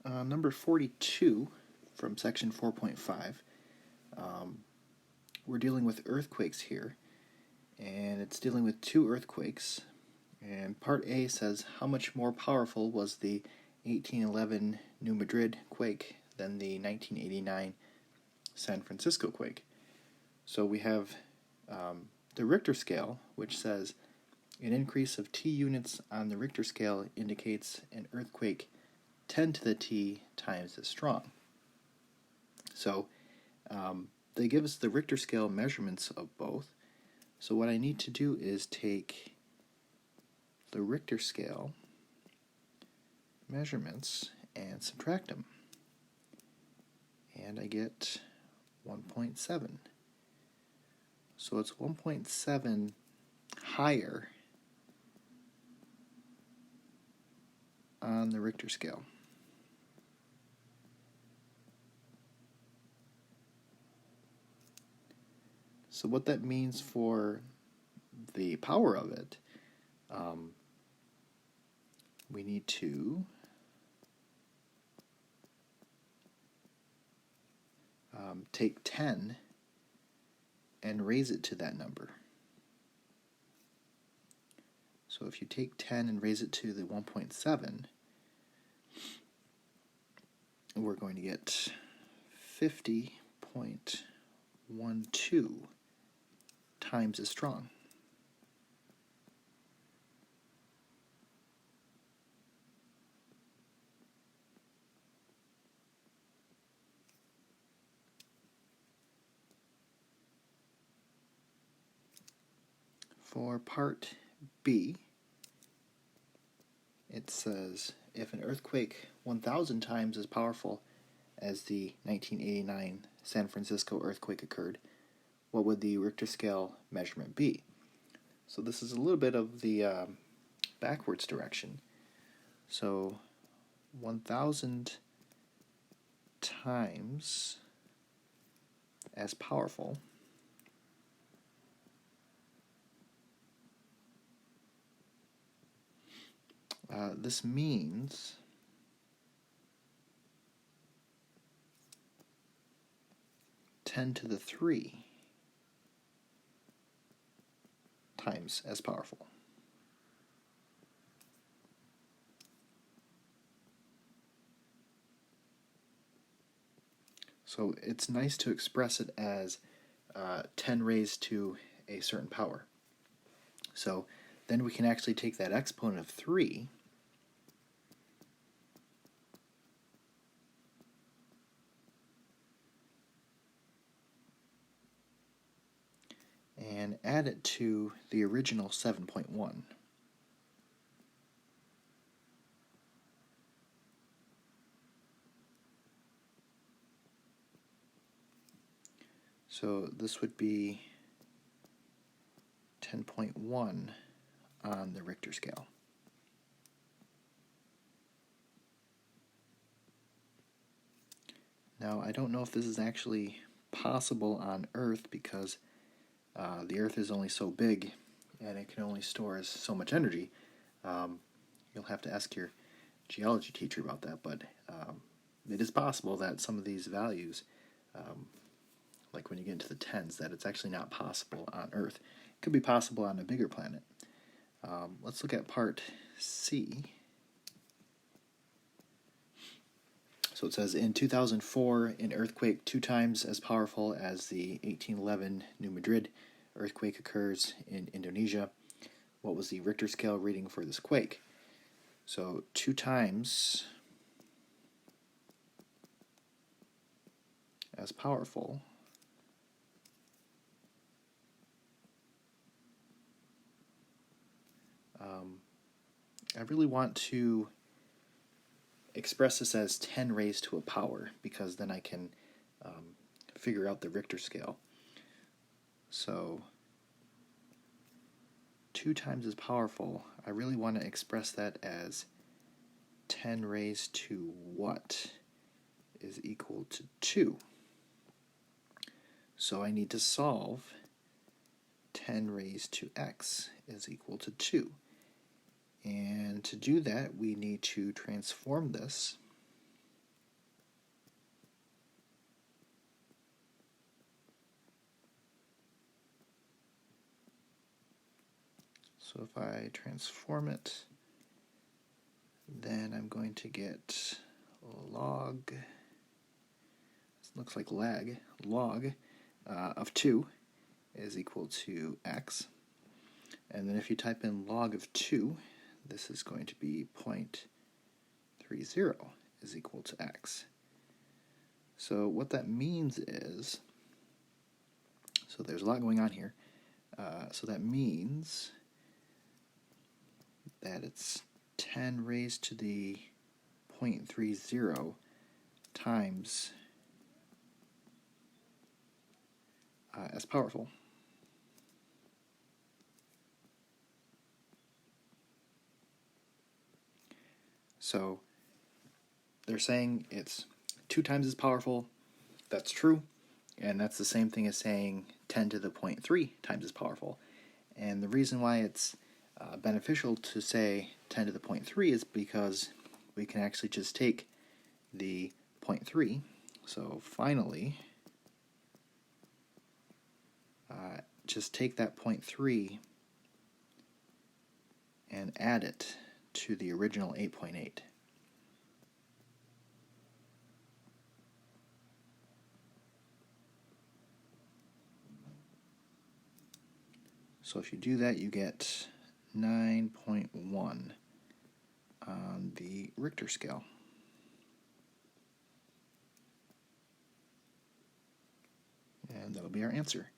Number 42 from section 4.5. We're dealing with earthquakes here, and it's dealing with two earthquakes. And part A says how much more powerful was the 1811 New Madrid quake than the 1989 San Francisco quake. So we have the Richter scale, which says an increase of T units on the Richter scale indicates an earthquake 10 to the T times as strong. So they give us the Richter scale measurements of both. So what I need to do is take the Richter scale measurements and subtract them. And I get 1.7. So it's 1.7 higher on the Richter scale. So what that means for the power of it, we need to take 10 and raise it to that number. So if you take 10 and raise it to the 1.7, we're going to get 50.12 times as strong. For part B, it says if an earthquake 1,000 times as powerful as the 1989 San Francisco earthquake occurred, what would the Richter scale measurement be? So this is a little bit of the backwards direction. So 1,000 times as powerful this means ten to the 3 times as powerful. So it's nice to express it as 10 raised to a certain power. So then we can actually take that exponent of 3 and add it to the original 7.1. So this would be 10.1 on the Richter scale. Now, I don't know if this is actually possible on Earth because the Earth is only so big and it can only store so much energy. You'll have to ask your geology teacher about that, but it is possible that some of these values, like when you get into the tens, that it's actually not possible on Earth. It could be possible on a bigger planet. Let's look at part C. So it says, in 2004, an earthquake 2 times as powerful as the 1811 New Madrid earthquake occurs in Indonesia. What was the Richter scale reading for this quake? So 2 times as powerful I really want to express this as 10 raised to a power because then I can figure out the Richter scale. So 2 times as powerful, I really want to express that as 10 raised to what is equal to 2. So I need to solve 10 raised to x is equal to 2. And to do that, we need to transform this So if I transform it, then I'm going to get log, this looks like log of 2 is equal to x. And then if you type in log of 2, this is going to be 0.30 is equal to x. So what that means is, so there's a lot going on here. So that means that it's 10 raised to the 0.30 times as powerful. So they're saying it's 2 times as powerful. That's true. And that's the same thing as saying 10 to the 0.3 times as powerful. And the reason why it's beneficial to say 10 to the 0.3 is because we can actually just take the 0.3. So finally, just take that 0.3 and add it to the original 8.8. So if you do that, you get 9.1 on the Richter scale. And that'll be our answer.